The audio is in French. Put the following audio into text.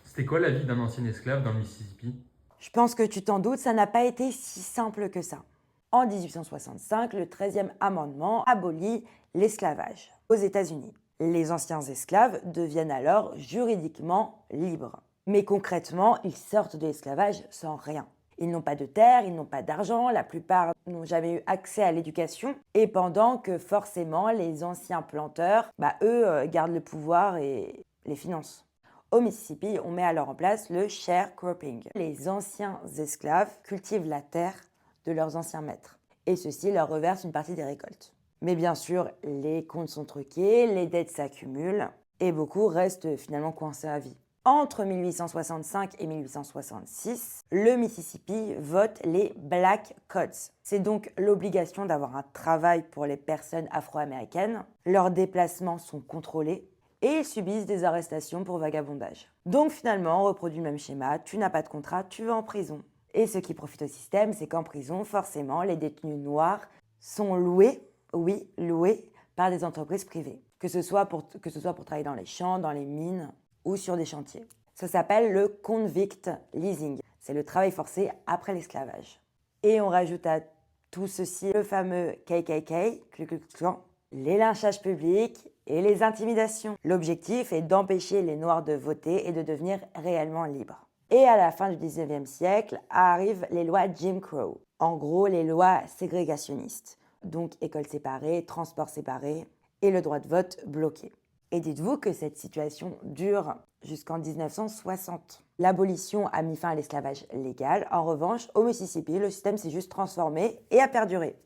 C'était quoi la vie d'un ancien esclave dans le Mississippi? Je pense que tu t'en doutes, ça n'a pas été si simple que ça. En 1865, le 13e amendement abolit l'esclavage aux États-Unis. Les anciens esclaves deviennent alors juridiquement libres. Mais concrètement, ils sortent de l'esclavage sans rien. Ils n'ont pas de terre, ils n'ont pas d'argent, la plupart n'ont jamais eu accès à l'éducation. Et pendant que forcément, les anciens planteurs, eux, gardent le pouvoir et les finances. Au Mississippi, on met alors en place le sharecropping. Les anciens esclaves cultivent la terre de leurs anciens maîtres et ceux-ci leur reversent une partie des récoltes. Mais bien sûr, les comptes sont truqués, les dettes s'accumulent et beaucoup restent finalement coincés à vie. Entre 1865 et 1866, le Mississippi vote les Black Codes. C'est donc l'obligation d'avoir un travail pour les personnes afro-américaines. Leurs déplacements sont contrôlés et ils subissent des arrestations pour vagabondage. Donc finalement, on reproduit le même schéma, tu n'as pas de contrat, tu vas en prison. Et ce qui profite au système, c'est qu'en prison, forcément, les détenus noirs sont loués, oui, loués par des entreprises privées, que ce soit pour travailler dans les champs, dans les mines ou sur des chantiers. Ça s'appelle le convict leasing. C'est le travail forcé après l'esclavage. Et on rajoute à tout ceci le fameux KKK, Ku Klux Klan, les lynchages publics et les intimidations. L'objectif est d'empêcher les Noirs de voter et de devenir réellement libres. Et à la fin du 19e siècle arrivent les lois Jim Crow. En gros, les lois ségrégationnistes. Donc écoles séparées, transports séparés et le droit de vote bloqué. Et dites-vous que cette situation dure jusqu'en 1960. L'abolition a mis fin à l'esclavage légal. En revanche, au Mississippi, le système s'est juste transformé et a perduré.